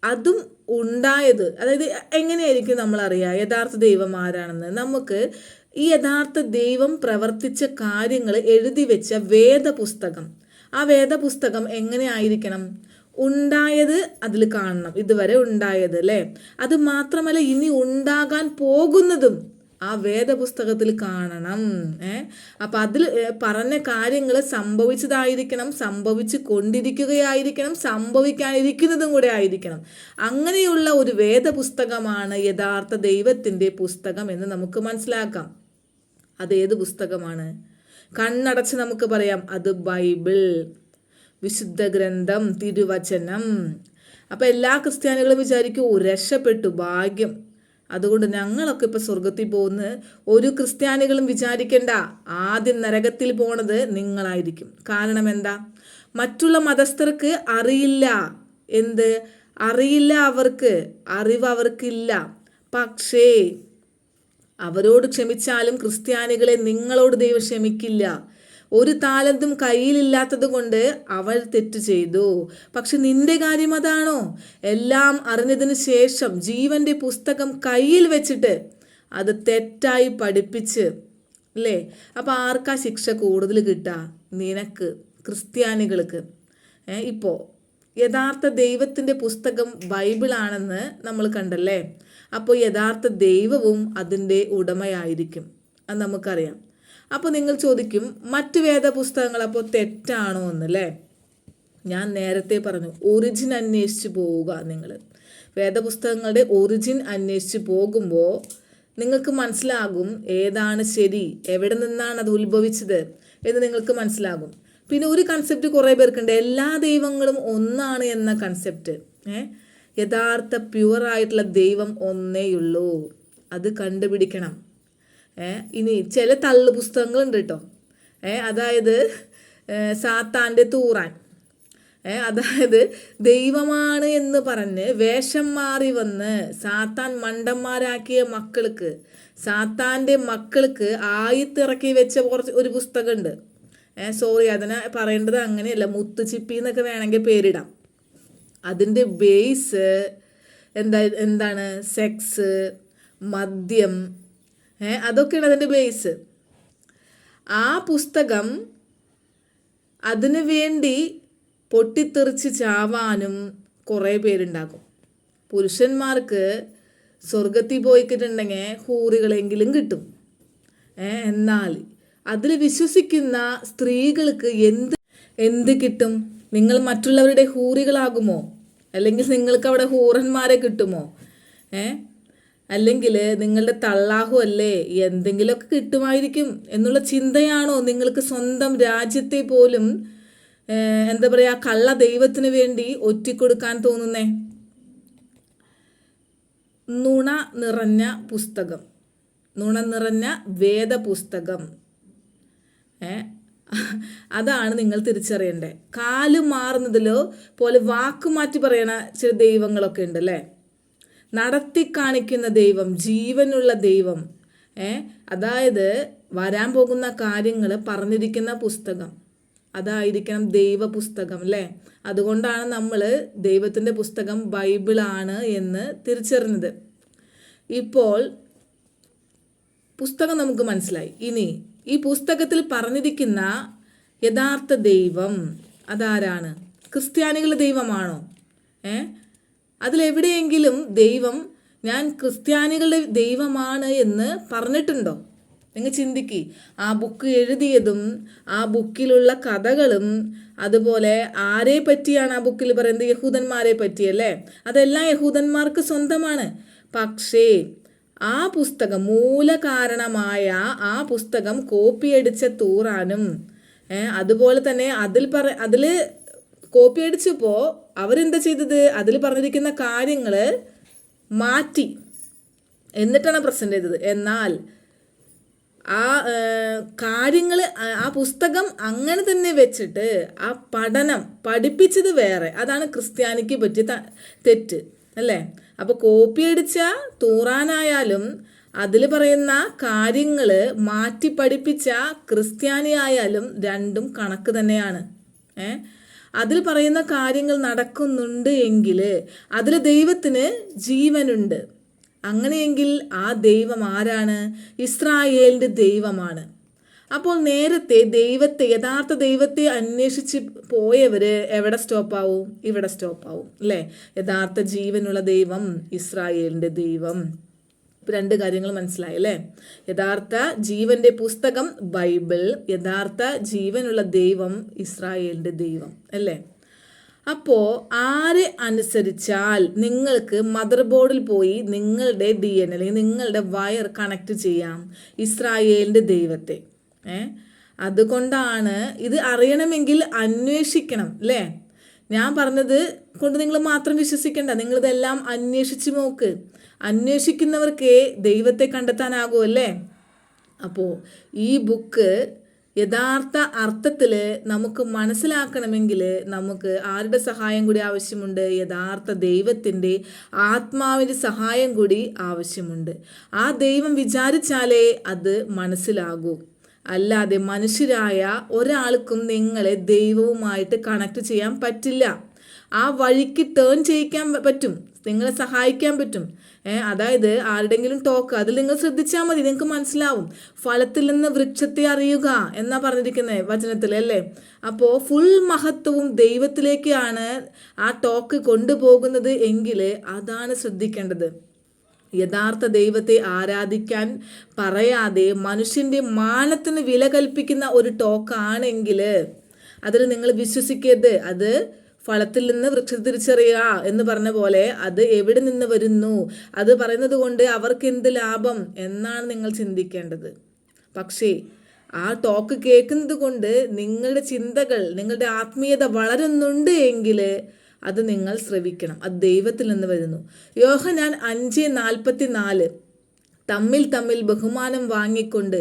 അതും ഉണ്ടായത്, അതായത് എങ്ങനെയായിരിക്കും നമ്മൾ അറിയുക യഥാർത്ഥ ദൈവം ആരാണെന്ന്? നമുക്ക് ഈ യഥാർത്ഥ ദൈവം പ്രവർത്തിച്ച കാര്യങ്ങൾ എഴുതി വെച്ച വേദപുസ്തകം, ആ വേദപുസ്തകം എങ്ങനെ ആയിരിക്കണം? ഉണ്ടായത് അതിൽ കാണണം, ഇതുവരെ ഉണ്ടായത് അല്ലേ? അത് മാത്രമല്ല ഇനി ഉണ്ടാകാൻ പോകുന്നതും ആ വേദപുസ്തകത്തിൽ കാണണം. അപ്പം അതിൽ പറഞ്ഞ കാര്യങ്ങൾ സംഭവിച്ചതായിരിക്കണം, സംഭവിച്ചു കൊണ്ടിരിക്കുകയായിരിക്കണം, സംഭവിക്കാനിരിക്കുന്നതും കൂടെ ആയിരിക്കണം. അങ്ങനെയുള്ള ഒരു വേദപുസ്തകമാണ് യഥാർത്ഥ ദൈവത്തിൻ്റെ പുസ്തകം എന്ന് നമുക്ക് മനസ്സിലാക്കാം. അതേത് പുസ്തകമാണ്? കണ്ണടച്ച് നമുക്ക് പറയാം, അത് ബൈബിൾ, വിശുദ്ധ ഗ്രന്ഥം, തിരുവചനം. അപ്പോൾ എല്ലാ ക്രിസ്ത്യാനികളും വിചാരിക്കും രക്ഷപ്പെട്ടു, ഭാഗ്യം, അതുകൊണ്ട് ഞങ്ങളൊക്കെ ഇപ്പോൾ സ്വർഗത്തിൽ പോകുന്ന ഒരു ക്രിസ്ത്യാനികളും വിചാരിക്കേണ്ട, ആദ്യം നരകത്തിൽ പോണത് നിങ്ങളായിരിക്കും. കാരണം എന്താ? മറ്റുള്ള മതസ്ഥർക്ക് അറിയില്ല. എന്ത് അറിയില്ല? അവർക്ക് അറിവ് അവർക്കില്ല. പക്ഷേ അവരോട് ക്ഷമിച്ചാലും ക്രിസ്ത്യാനികളെ നിങ്ങളോട് ദൈവം ക്ഷമിക്കില്ല. ഒരു താലന്തും കയ്യിലില്ലാത്തത് കൊണ്ട് അവൾ തെറ്റ് ചെയ്തു. പക്ഷെ നിന്റെ കാര്യം അതാണോ? എല്ലാം അറിഞ്ഞതിന് ശേഷം ജീവന്റെ പുസ്തകം കയ്യിൽ വെച്ചിട്ട് അത് തെറ്റായി പഠിപ്പിച്ച്, അല്ലേ? അപ്പം ആർക്കാ ശിക്ഷ കൂടുതൽ കിട്ടുക? നിനക്ക്, ക്രിസ്ത്യാനികൾക്ക്. ഇപ്പോൾ യഥാർത്ഥ ദൈവത്തിൻ്റെ പുസ്തകം ബൈബിളാണെന്ന് നമ്മൾ കണ്ടല്ലേ. അപ്പോൾ യഥാർത്ഥ ദൈവവും അതിൻ്റെ ഉടമയായിരിക്കും, അത് നമുക്കറിയാം. അപ്പോൾ നിങ്ങൾ ചോദിക്കും, മറ്റ് വേദപുസ്തകങ്ങൾ അപ്പോൾ തെറ്റാണോ എന്നല്ലേ? ഞാൻ നേരത്തെ പറഞ്ഞു, ഒറിജിൻ അന്വേഷിച്ച് പോവുക. നിങ്ങൾ വേദപുസ്തകങ്ങളുടെ ഒറിജിൻ അന്വേഷിച്ച് പോകുമ്പോൾ നിങ്ങൾക്ക് മനസ്സിലാകും ഏതാണ് ശരി, എവിടെ നിന്നാണ് അത് ഉത്ഭവിച്ചത് എന്ന് നിങ്ങൾക്ക് മനസ്സിലാകും. പിന്നെ ഒരു കൺസെപ്റ്റ് കുറേ പേർക്കുണ്ട്, എല്ലാ ദൈവങ്ങളും ഒന്നാണ് എന്ന കൺസെപ്റ്റ്. യഥാർത്ഥ പ്യുവറായിട്ടുള്ള ദൈവം ഒന്നേയുള്ളൂ, അത് കണ്ടുപിടിക്കണം. ഇനി ചില തള്ളു പുസ്തകങ്ങളുണ്ട് കേട്ടോ. അതായത് സാത്താൻ്റെ തൂറാൻ, അതായത് ദൈവമാണ് എന്ന് പറഞ്ഞ് വേഷം മാറി വന്ന് സാത്താൻ മണ്ടന്മാരാക്കിയ മക്കൾക്ക്, സാത്താൻ്റെ മക്കൾക്ക് ആയിത്തിറക്കി വെച്ച ഒരു പുസ്തകമുണ്ട്. സോറി, അതിനെ പറയേണ്ടത് അങ്ങനെയല്ല, മുത്തുച്ചിപ്പി എന്നൊക്കെ വേണമെങ്കിൽ പേരിടാം. അതിൻ്റെ ബേസ് എന്താണ്? സെക്സ്, മദ്യം, അതൊക്കെയാണ് അതിൻ്റെ ബേസ്. ആ പുസ്തകം അതിനു വേണ്ടി പൊട്ടിത്തെറിച്ച് ചാവാനും കുറേ പേരുണ്ടാകും. പുരുഷന്മാർക്ക് സ്വർഗത്തിൽ പോയിക്കിട്ടുണ്ടെങ്കിൽ ഹൂറികളെങ്കിലും കിട്ടും. എന്നാൽ അതിൽ വിശ്വസിക്കുന്ന സ്ത്രീകൾക്ക് എന്ത് കിട്ടും? നിങ്ങൾ മറ്റുള്ളവരുടെ ഹൂറികളാകുമോ? അല്ലെങ്കിൽ നിങ്ങൾക്ക് അവിടെ ഹൂറന്മാരെ കിട്ടുമോ? അല്ലെങ്കിൽ നിങ്ങളുടെ തള്ളാഹു അല്ലേ, എന്തെങ്കിലുമൊക്കെ കിട്ടുമായിരിക്കും എന്നുള്ള ചിന്തയാണോ നിങ്ങൾക്ക് സ്വന്തം രാജ്യത്തെ പോലും എന്താ പറയുക, കള്ള ദൈവത്തിന് വേണ്ടി ഒറ്റിക്കൊടുക്കാൻ തോന്നുന്നേ? നുണ നിറഞ്ഞ പുസ്തകം, നുണ നിറഞ്ഞ വേദപുസ്തകം, അതാണ് നിങ്ങൾ തിരിച്ചറിയണ്ടേ. കാല് മാറുന്നതിലോ പോലെ വാക്ക് മാറ്റി പറയണ ചില ദൈവങ്ങളൊക്കെ ഉണ്ടല്ലേ. നടത്തി കാണിക്കുന്ന ദൈവം, ജീവനുള്ള ദൈവം, അതായത് വരാൻ പോകുന്ന കാര്യങ്ങൾ പറഞ്ഞിരിക്കുന്ന പുസ്തകം, അതായിരിക്കണം ദൈവപുസ്തകം അല്ലേ. അതുകൊണ്ടാണ് നമ്മൾ ദൈവത്തിൻ്റെ പുസ്തകം ബൈബിളാണ് എന്ന് തിരിച്ചറിഞ്ഞത്. ഇപ്പോൾ പുസ്തകം നമുക്ക് മനസ്സിലായി. ഇനി ഈ പുസ്തകത്തിൽ പറഞ്ഞിരിക്കുന്ന യഥാർത്ഥ ദൈവം അതാരാണ്? ക്രിസ്ത്യാനികളുടെ ദൈവമാണോ? അതിലെവിടെയെങ്കിലും ദൈവം ഞാൻ ക്രിസ്ത്യാനികളുടെ ദൈവമാണ് എന്ന് പറഞ്ഞിട്ടുണ്ടോ? നിങ്ങൾ ചിന്തിക്ക്. ആ ബുക്ക് എഴുതിയതും ആ ബുക്കിലുള്ള കഥകളും അതുപോലെ ആരെ പറ്റിയാണ് ആ ബുക്കിൽ പറയുന്നത്? യഹൂദന്മാരെ പറ്റിയല്ലേ. അതെല്ലാം യഹൂദന്മാർക്ക് സ്വന്തമാണ്. പക്ഷേ ആ പുസ്തകം, മൂലകാരണമായ ആ പുസ്തകം കോപ്പി അടിച്ച തൂറാനും അതുപോലെ തന്നെ അതിൽ കോപ്പി അടിച്ചപ്പോൾ അവരെന്താ ചെയ്തത്? അതിൽ പറഞ്ഞിരിക്കുന്ന കാര്യങ്ങൾ മാറ്റി എന്നിട്ടാണ് പ്രസൻറ്റ് ചെയ്തത്. എന്നാൽ ആ കാര്യങ്ങൾ, ആ പുസ്തകം അങ്ങനെ തന്നെ വെച്ചിട്ട് ആ പഠിപ്പിച്ചത് വേറെ. അതാണ് ക്രിസ്ത്യാനിക്ക് പറ്റിയ തെറ്റ് അല്ലേ. അപ്പോൾ കോപ്പി അടിച്ച തൂറാനായാലും അതിൽ പറയുന്ന കാര്യങ്ങൾ മാറ്റി പഠിപ്പിച്ച ക്രിസ്ത്യാനി ആയാലും രണ്ടും കണക്ക് തന്നെയാണ്. അതിൽ പറയുന്ന കാര്യങ്ങൾ നടക്കുന്നുണ്ട് എങ്കിൽ അതിൽ ദൈവത്തിന് ജീവനുണ്ട്. അങ്ങനെയെങ്കിൽ ആ ദൈവം ആരാണ്? ഇസ്രായേലിൻ്റെ ദൈവമാണ്. അപ്പോൾ നേരത്തെ യഥാർത്ഥ ദൈവത്തെ അന്വേഷിച്ച് പോയവർ എവിടെ സ്റ്റോപ്പാവും? ഇവിടെ സ്റ്റോപ്പാവും അല്ലേ. യഥാർത്ഥ ജീവനുള്ള ദൈവം ഇസ്രായേലിൻ്റെ ദൈവം. രണ്ട് കാര്യങ്ങൾ മനസ്സിലായി അല്ലേ. യഥാർത്ഥ ജീവന്റെ പുസ്തകം ബൈബിൾ, യഥാർത്ഥ ജീവനുള്ള ദൈവം ഇസ്രായേലിൻ്റെ ദൈവം അല്ലേ. അപ്പോൾ ആരെ അനുസരിച്ചാൽ നിങ്ങൾക്ക് മദർ ബോർഡിൽ പോയി നിങ്ങളുടെ DNA അല്ലെങ്കിൽ നിങ്ങളുടെ വയർ കണക്ട് ചെയ്യാം? ഇസ്രായേലിൻ്റെ ദൈവത്തെ. അതുകൊണ്ടാണ് ഇത് അറിയണമെങ്കിൽ അന്വേഷിക്കണം അല്ലേ. ഞാൻ പറഞ്ഞത് കൊണ്ട് നിങ്ങൾ മാത്രം വിശ്വസിക്കേണ്ട, നിങ്ങളിതെല്ലാം അന്വേഷിച്ച് നോക്ക്. അന്വേഷിക്കുന്നവർക്കേ ദൈവത്തെ കണ്ടെത്താനാകൂ അല്ലേ? അപ്പോൾ ഈ ബുക്ക് യഥാർത്ഥ അർത്ഥത്തിൽ നമുക്ക് മനസ്സിലാക്കണമെങ്കിൽ നമുക്ക് ആരുടെ സഹായം കൂടി ആവശ്യമുണ്ട്? യഥാർത്ഥ ദൈവത്തിൻ്റെ ആത്മാവിൻ്റെ സഹായം കൂടി ആവശ്യമുണ്ട്. ആ ദൈവം വിചാരിച്ചാലേ അത് മനസ്സിലാകൂ. അല്ലാതെ മനുഷ്യരായ ഒരാൾക്കും നിങ്ങളെ ദൈവവുമായിട്ട് കണക്ട് ചെയ്യാൻ പറ്റില്ല. ആ വഴിക്ക് ടേൺ ചെയ്യിക്കാൻ പറ്റും, നിങ്ങളെ സഹായിക്കാൻ പറ്റും. അതായത് ആരുടെങ്കിലും ടോക്ക് അതിൽ നിങ്ങൾ ശ്രദ്ധിച്ചാൽ മതി, നിങ്ങൾക്ക് മനസ്സിലാവും. ഫലത്തിൽ നിന്ന് വൃക്ഷത്തെ അറിയുക എന്നാ പറഞ്ഞിരിക്കുന്നത് വചനത്തിൽ അല്ലേ? അപ്പോൾ ഫുൾ മഹത്വവും ദൈവത്തിലേക്കാണ് ആ ടോക്ക് കൊണ്ടുപോകുന്നത് എങ്കിൽ അതാണ് ശ്രദ്ധിക്കേണ്ടത്. യഥാർത്ഥ ദൈവത്തെ ആരാധിക്കാൻ പറയാതെ മനുഷ്യൻ്റെ മാനത്തിന് വില കൽപ്പിക്കുന്ന ഒരു ടോക്കാണെങ്കിൽ അതിൽ നിങ്ങൾ വിശ്വസിക്കരുത്. അത് ഫലത്തിൽ നിന്ന് വൃക്ഷം തിരിച്ചറിയുക എന്ന് പറഞ്ഞ പോലെ അത് എവിടെ നിന്ന് വരുന്നു, അത് പറയുന്നത് കൊണ്ട് അവർക്ക് എന്ത് ലാഭം എന്നാണ് നിങ്ങൾ ചിന്തിക്കേണ്ടത്. പക്ഷേ ആ ടോക്ക് കേൾക്കുന്നത് കൊണ്ട് നിങ്ങളുടെ ചിന്തകൾ, നിങ്ങളുടെ ആത്മീയത വളരുന്നുണ്ട് എങ്കിൽ അത് നിങ്ങൾ ശ്രവിക്കണം. അത് ദൈവത്തിൽ നിന്ന് വരുന്നു. യോഹന്നാൻ 5:44 തമ്മിൽ തമ്മിൽ ബഹുമാനം വാങ്ങിക്കൊണ്ട്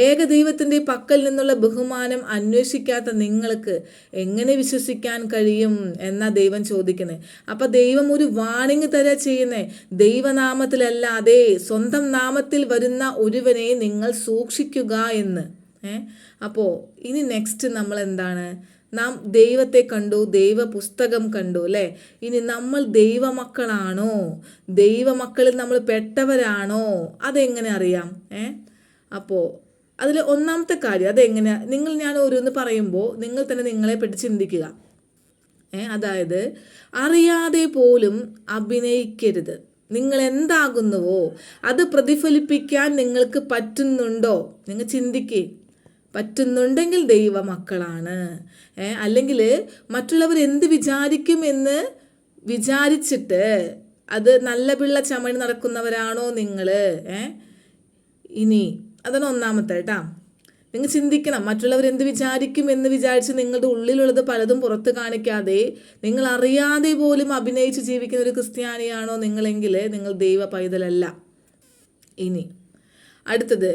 ഏകദൈവത്തിൻ്റെ പക്കൽ നിന്നുള്ള ബഹുമാനം അന്വേഷിക്കാത്ത നിങ്ങൾക്ക് എങ്ങനെ വിശ്വസിക്കാൻ കഴിയും എന്നാ ദൈവം ചോദിക്കുന്നത്. അപ്പം ദൈവം ഒരു വാണിംഗ് തരാ ചെയ്യുന്നേ. ദൈവനാമത്തിലല്ലാതെ സ്വന്തം നാമത്തിൽ വരുന്ന ഒരുവനെ നിങ്ങൾ സൂക്ഷിക്കുക എന്ന്. അപ്പോൾ ഇനി നെക്സ്റ്റ് നമ്മൾ എന്താണ്? നാം ദൈവത്തെ കണ്ടു, ദൈവ പുസ്തകം കണ്ടു അല്ലേ? ഇനി നമ്മൾ ദൈവമക്കളാണോ, ദൈവമക്കളിൽ നമ്മൾ പെട്ടവരാണോ, അതെങ്ങനെ അറിയാം? അപ്പോൾ അതിൽ ഒന്നാമത്തെ കാര്യം അതെങ്ങനെയാ? ഞാൻ ഓരോന്ന് പറയുമ്പോൾ നിങ്ങൾ തന്നെ നിങ്ങളെ പറ്റി ചിന്തിക്കുക. അതായത് അറിയാതെ പോലും അഭിനയിക്കരുത്. നിങ്ങൾ എന്താകുന്നുവോ അത് പ്രതിഫലിപ്പിക്കാൻ നിങ്ങൾക്ക് പറ്റുന്നുണ്ടോ? നിങ്ങൾ ചിന്തിക്കേ. പറ്റുന്നുണ്ടെങ്കിൽ ദൈവമക്കളാണ്. അല്ലെങ്കിൽ മറ്റുള്ളവർ എന്ത് വിചാരിക്കും എന്ന് വിചാരിച്ചിട്ട് അത് നല്ല പിള്ള ചമണി നടക്കുന്നവരാണോ നിങ്ങൾ? ഇനി അതാണ് ഒന്നാമത്തെ കേട്ടാ. നിങ്ങൾ ചിന്തിക്കണം, മറ്റുള്ളവർ എന്ത് വിചാരിക്കും എന്ന് വിചാരിച്ച് നിങ്ങളുടെ ഉള്ളിലുള്ളത് പലതും പുറത്ത് കാണിക്കാതെ നിങ്ങൾ അറിയാതെ പോലും അഭിനയിച്ച് ജീവിക്കുന്ന ഒരു ക്രിസ്ത്യാനിയാണോ നിങ്ങളെങ്കിൽ നിങ്ങൾ ദൈവ പൈതലല്ല. ഇനി അടുത്തത്,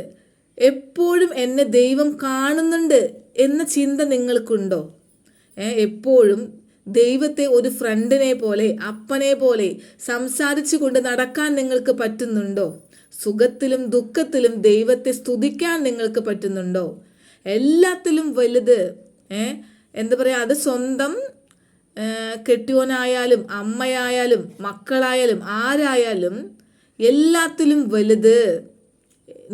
എപ്പോഴും എന്നെ ദൈവം കാണുന്നുണ്ട് എന്ന ചിന്ത നിങ്ങൾക്കുണ്ടോ? എപ്പോഴും ദൈവത്തെ ഒരു ഫ്രണ്ടിനെ പോലെ, അപ്പനെ പോലെ സംസാരിച്ചു കൊണ്ട് നടക്കാൻ നിങ്ങൾക്ക് പറ്റുന്നുണ്ടോ? സുഖത്തിലും ദുഃഖത്തിലും ദൈവത്തെ സ്തുതിക്കാൻ നിങ്ങൾക്ക് പറ്റുന്നുണ്ടോ? എല്ലാത്തിലും വലുത് എന്താ പറയുക, അത് സ്വന്തം കെട്ടിയോനായാലും അമ്മയായാലും മക്കളായാലും ആരായാലും എല്ലാത്തിലും വലുത്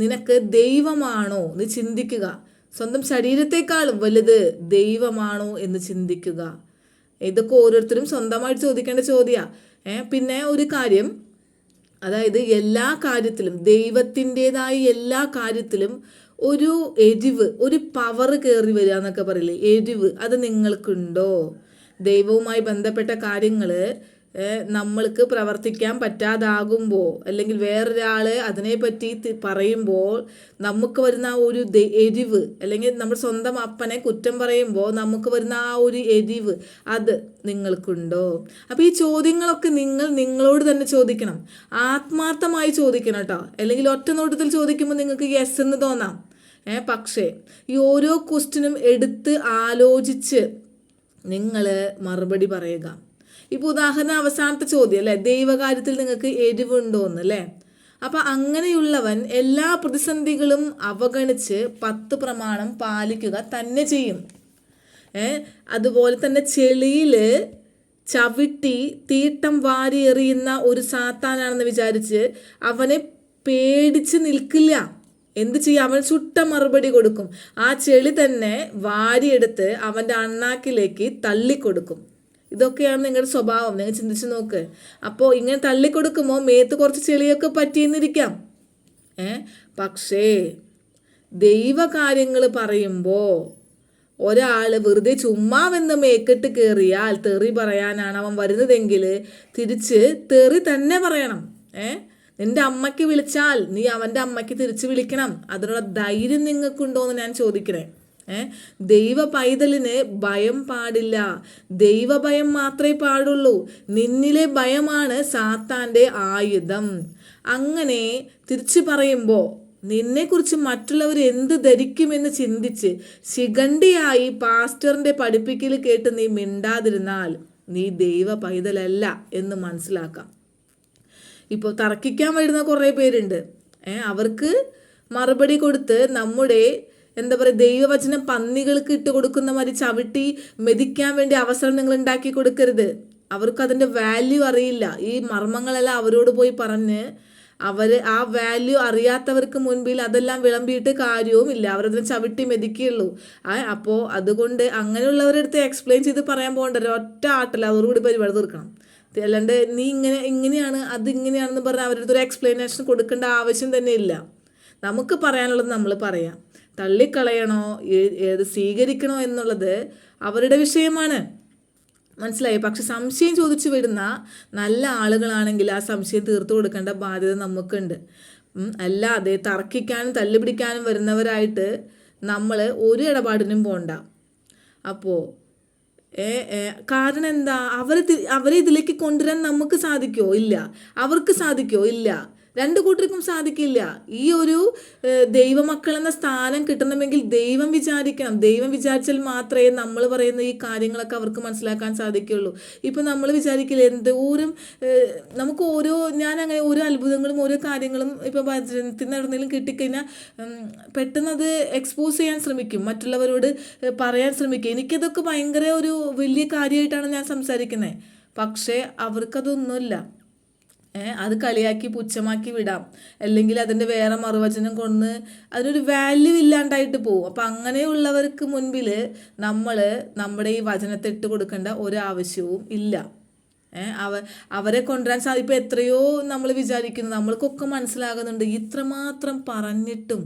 നിനക്ക് ദൈവമാണോ? നീ ചിന്തിക്കുക. സ്വന്തം ശരീരത്തെക്കാളും വലുത് ദൈവമാണോ എന്ന് ചിന്തിക്കുക. ഇതൊക്കെ ഓരോരുത്തരും സ്വന്തമായിട്ട് ചോദിക്കേണ്ട ചോദ്യമാണ്. പിന്നെ ഒരു കാര്യം, അതായത് എല്ലാ കാര്യത്തിലും ദൈവത്തിൻ്റെതായ എല്ലാ കാര്യത്തിലും ഒരു എരിവ്, ഒരു പവർ കയറി വരിക എന്നൊക്കെ പറയില്ലേ, എരിവ്, അത് നിങ്ങൾക്കുണ്ടോ? ദൈവവുമായി ബന്ധപ്പെട്ട കാര്യങ്ങൾ നമ്മൾക്ക് പ്രവർത്തിക്കാൻ പറ്റാതാകുമ്പോൾ അല്ലെങ്കിൽ വേറൊരാൾ അതിനെപ്പറ്റി പറയുമ്പോൾ നമുക്ക് വരുന്ന ആ ഒരു എരിവ്, അല്ലെങ്കിൽ നമ്മുടെ സ്വന്തം അപ്പനെ കുറ്റം പറയുമ്പോൾ നമുക്ക് വരുന്ന ആ ഒരു എരിവ്, അത് നിങ്ങൾക്കുണ്ടോ? അപ്പോൾ ഈ ചോദ്യങ്ങളൊക്കെ നിങ്ങളോട് തന്നെ ചോദിക്കണം, ആത്മാർത്ഥമായി ചോദിക്കണം കേട്ടോ. അല്ലെങ്കിൽ ഒറ്റ നോട്ടത്തിൽ ചോദിക്കുമ്പോൾ നിങ്ങൾക്ക് യെസ് എന്ന് തോന്നാം. പക്ഷേ ഈ ഓരോ ക്വസ്റ്റിനും എടുത്ത് ആലോചിച്ച് നിങ്ങൾ മറുപടി പറയുക. ഇപ്പോൾ ഉദാഹരണം അവസാനത്തെ ചോദ്യം അല്ലേ, ദൈവകാര്യത്തിൽ നിങ്ങൾക്ക് എരിവുണ്ടോന്ന് അല്ലേ? അപ്പം അങ്ങനെയുള്ളവൻ എല്ലാ പ്രതിസന്ധികളും അവഗണിച്ച് 10 പ്രമാണം പാലിക്കുക തന്നെ ചെയ്യും. അതുപോലെ തന്നെ ചെളിയിൽ ചവിട്ടി തീട്ടം വാരി എറിയുന്ന ഒരു സാത്താനാണെന്ന് വിചാരിച്ച് അവനെ പേടിച്ച് നിൽക്കില്ല. എന്ത് ചെയ്യും? അവൻ ചുട്ട മറുപടി കൊടുക്കും. ആ ചെളി തന്നെ വാരിയെടുത്ത് അവൻ്റെ അണ്ണാക്കിലേക്ക് തള്ളിക്കൊടുക്കും. ഇതൊക്കെയാണ് നിങ്ങളുടെ സ്വഭാവം. നിങ്ങൾ ചിന്തിച്ച് നോക്ക്. അപ്പോൾ ഇങ്ങനെ തള്ളിക്കൊടുക്കുമ്പോൾ മേത്ത് കുറച്ച് ചെളിയൊക്കെ പറ്റിയെന്നിരിക്കാം. പക്ഷേ ദൈവകാര്യങ്ങൾ പറയുമ്പോൾ ഒരാൾ വെറുതെ ചുമ്മാവെന്ന് മേക്കെട്ട് കയറിയാൽ തെറി പറയാനാണ് അവൻ വരുന്നതെങ്കിൽ തിരിച്ച് തെറി തന്നെ പറയണം. നിന്റെ അമ്മയ്ക്ക് വിളിച്ചാൽ നീ അവൻ്റെ അമ്മയ്ക്ക് തിരിച്ച് വിളിക്കണം. അതിനുള്ള ധൈര്യം നിങ്ങൾക്കുണ്ടോ എന്ന് ഞാൻ ചോദിക്കണേ. ദൈവ പൈതലിന് ഭയം പാടില്ല. ദൈവഭയം മാത്രമേ പാടുള്ളൂ. നിന്നിലെ ഭയമാണ് സാത്താൻ്റെ ആയുധം. അങ്ങനെ തിരിച്ചു പറയുമ്പോൾ നിന്നെക്കുറിച്ച് മറ്റുള്ളവർ എന്ത് ധരിക്കുമെന്ന് ചിന്തിച്ച് ശിഖണ്ഡിയായി പാസ്റ്ററിൻ്റെ പഠിപ്പിക്കൽ കേട്ട് നീ മിണ്ടാതിരുന്നാൽ നീ ദൈവ പൈതലല്ല എന്ന് മനസ്സിലാക്കാം. ഇപ്പോൾ തർക്കിക്കാൻ വരുന്ന കുറേ പേരുണ്ട്. അവർക്ക് മറുപടി കൊടുത്ത് നമ്മുടെ എന്താ പറയുക, ദൈവവചനം പന്നികൾക്ക് ഇട്ട് കൊടുക്കുന്ന മാതിരി ചവിട്ടി മെതിക്കാൻ വേണ്ടി അവസരം നിങ്ങൾ ഉണ്ടാക്കി കൊടുക്കരുത്. അവർക്ക് അതിൻ്റെ വാല്യൂ അറിയില്ല. ഈ മർമ്മങ്ങളെല്ലാം അവരോട് പോയി പറഞ്ഞ് ആ വാല്യൂ അറിയാത്തവർക്ക് മുൻപിൽ അതെല്ലാം വിളമ്പിയിട്ട് കാര്യവുമില്ല. അവരതിനെ ചവിട്ടി മെതിക്കുകയുള്ളൂ. അപ്പോൾ അതുകൊണ്ട് അങ്ങനെയുള്ളവരുടെ അടുത്ത് എക്സ്പ്ലെയിൻ ചെയ്ത് പറയാൻ പോകണ്ട. ഒറ്റ ആട്ടല്ല, അതോടുകൂടി പരിപാടി തീർക്കണം. അല്ലാണ്ട് നീ ഇങ്ങനെയാണ് അതിങ്ങനെയാണെന്ന് പറഞ്ഞാൽ അവരുടെ അടുത്തൊരു എക്സ്പ്ലനേഷൻ കൊടുക്കേണ്ട ആവശ്യം തന്നെ ഇല്ല. നമുക്ക് പറയാനുള്ളത് നമ്മൾ പറയാം. തള്ളിക്കളയണോ ഏത് സ്വീകരിക്കണോ എന്നുള്ളത് അവരുടെ വിഷയമാണ്. മനസ്സിലായി. പക്ഷെ സംശയം ചോദിച്ചു വിടുന്ന നല്ല ആളുകളാണെങ്കിൽ ആ സംശയം തീർത്തു കൊടുക്കേണ്ട ബാധ്യത നമുക്കുണ്ട്. അല്ലാതെ തർക്കിക്കാനും തല്ലുപിടിക്കാനും വരുന്നവരായിട്ട് നമ്മൾ ഒരു ഇടപാടിനും പോണ്ട. അപ്പോൾ കാരണം എന്താ, അവരെ ഇതിലേക്ക് കൊണ്ടുവരാൻ നമുക്ക് സാധിക്കുമോ? ഇല്ല. അവർക്ക് സാധിക്കുമോ? ഇല്ല. രണ്ട് കൂട്ടർക്കും സാധിക്കില്ല. ഈ ഒരു ദൈവമക്കൾ എന്ന സ്ഥാനം കിട്ടണമെങ്കിൽ ദൈവം വിചാരിക്കണം. ദൈവം വിചാരിച്ചാൽ മാത്രമേ നമ്മൾ പറയുന്ന ഈ കാര്യങ്ങളൊക്കെ അവർക്ക് മനസ്സിലാക്കാൻ സാധിക്കുള്ളൂ. ഇപ്പം നമ്മൾ വിചാരിക്കില്ല എന്തോരം നമുക്ക് ഞാൻ അങ്ങനെ ഓരോ അത്ഭുതങ്ങളും ഓരോ കാര്യങ്ങളും ഇപ്പോൾ ഭജനത്തിൽ നടന്നെങ്കിലും കിട്ടിക്കഴിഞ്ഞാൽ പെട്ടെന്ന് അത് എക്സ്പോസ് ചെയ്യാൻ ശ്രമിക്കും, മറ്റുള്ളവരോട് പറയാൻ ശ്രമിക്കും. എനിക്കതൊക്കെ ഭയങ്കര ഒരു വലിയ കാര്യമായിട്ടാണ് ഞാൻ സംസാരിക്കുന്നത്. പക്ഷേ അവർക്കതൊന്നുമില്ല. അത് കളിയാക്കി പുച്ഛമാക്കി വിടാം, അല്ലെങ്കിൽ അതിൻ്റെ വേറെ മറുവചനം കൊണ്ട് അതിനൊരു വാല്യൂ ഇല്ലാണ്ടായിട്ട് പോകും. അപ്പം അങ്ങനെയുള്ളവർക്ക് മുൻപിൽ നമ്മൾ നമ്മുടെ ഈ വചനത്തെ ഇട്ട് കൊടുക്കേണ്ട ഒരാവശ്യവും ഇല്ല. അവരെ കൊണ്ടുവരാൻ ഇപ്പം എത്രയോ നമ്മൾ വിചാരിക്കുന്നു, നമ്മൾക്കൊക്കെ മനസ്സിലാകുന്നുണ്ട്. ഇത്രമാത്രം പറഞ്ഞിട്ടും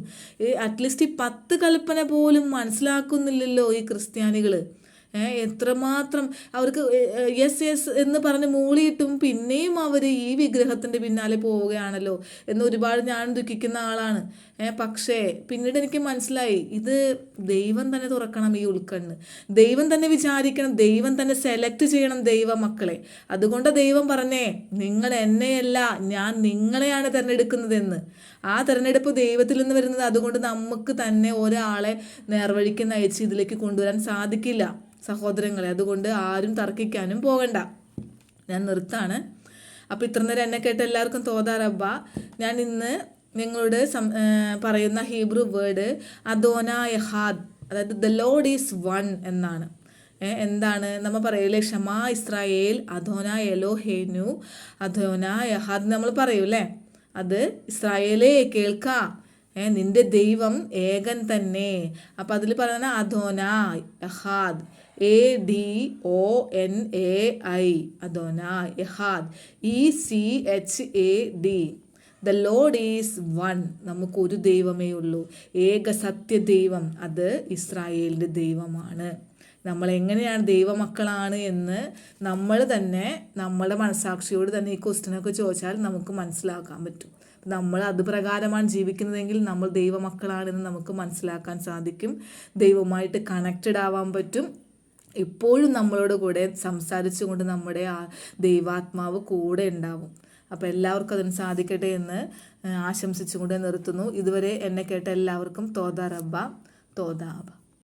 അറ്റ്ലീസ്റ്റ് ഈ 10 കൽപ്പന പോലും മനസ്സിലാക്കുന്നില്ലല്ലോ ഈ ക്രിസ്ത്യാനികൾ. എത്രമാത്രം അവർക്ക് യെസ് എന്ന് പറഞ്ഞ് മൂളിയിട്ടും പിന്നെയും അവർ ഈ വിഗ്രഹത്തിൻ്റെ പിന്നാലെ പോവുകയാണല്ലോ എന്ന് ഒരുപാട് ഞാൻ ദുഃഖിക്കുന്ന ആളാണ്. പക്ഷേ പിന്നീട് എനിക്ക് മനസ്സിലായി, ഇത് ദൈവം തന്നെ തുറക്കണം ഈ ഉൾക്കണ്ണ്. ദൈവം തന്നെ വിചാരിക്കണം, ദൈവം തന്നെ സെലക്ട് ചെയ്യണം ദൈവ മക്കളെ. അതുകൊണ്ട് ദൈവം പറഞ്ഞേ, നിങ്ങൾ എന്നെയല്ല ഞാൻ നിങ്ങളെയാണ് തിരഞ്ഞെടുക്കുന്നതെന്ന്. ആ തിരഞ്ഞെടുപ്പ് ദൈവത്തിൽ നിന്ന് വരുന്നത്. അതുകൊണ്ട് നമുക്ക് തന്നെ ഒരാളെ നേർവഴിക്ക് നയിച്ച് ഇതിലേക്ക് കൊണ്ടുവരാൻ സാധിക്കില്ല സഹോദരങ്ങളെ. അതുകൊണ്ട് ആരും തർക്കിക്കാനും പോകണ്ട. ഞാൻ നിർത്താണ്. അപ്പോൾ ഇത്ര നേരം എന്നെ കേട്ട എല്ലാവർക്കും തോദാ റബ്ബ. ഞാൻ ഇന്ന് നിങ്ങളോട് പറയുന്ന ഹീബ്രു വേർഡ് അദോനാ യഹാദ്, അതായത് ദ ലോർഡ് ഈസ് വൺ എന്നാണ്. എന്താണ് നമ്മൾ പറയൂലേ, ഷമാ ഇസ്രായേൽ അദോനാ എലോഹേനു അദോനാ യഹാദ് നമ്മൾ പറയൂലേ. അത് ഇസ്രായേലേ കേൾക്ക, നിന്റെ ദൈവം ഏകൻ തന്നെ. അപ്പം അതിൽ പറയുന്ന അദോനാ യഹാദ്, ADONAI, അദോനാ യഹാദ്, ECHAD. The Lord is one. നമുക്കൊരു ദൈവമേ ഉള്ളൂ, ഏക സത്യ ദൈവം. അത് ഇസ്രായേലിൻ്റെ ദൈവമാണ്. നമ്മളെങ്ങനെയാണ് ദൈവമക്കളാണ് എന്ന് നമ്മൾ തന്നെ നമ്മുടെ മനസാക്ഷിയോട് തന്നെ ഈ ക്വസ്റ്റ്യനൊക്കെ ചോദിച്ചാൽ നമുക്ക് മനസ്സിലാക്കാൻ പറ്റും. നമ്മൾ അത് പ്രകാരമാണ് ജീവിക്കുന്നതെങ്കിൽ നമ്മൾ ദൈവമക്കളാണെന്ന് നമുക്ക് മനസ്സിലാക്കാൻ സാധിക്കും. ദൈവമായിട്ട് കണക്റ്റഡ് ആവാൻ പറ്റും. എപ്പോഴും നമ്മളോട് കൂടെ സംസാരിച്ചുകൊണ്ട് നമ്മുടെ ആ ദൈവാത്മാവ് കൂടെ ഉണ്ടാവും. അപ്പോൾ എല്ലാവർക്കും അതിന് സാധിക്കട്ടെ എന്ന് ആശംസിച്ചുകൊണ്ട് നിർത്തുന്നു. ഇതുവരെ എന്നെ കേട്ട എല്ലാവർക്കും തോദാ റബ്ബ, തോദാ അബ.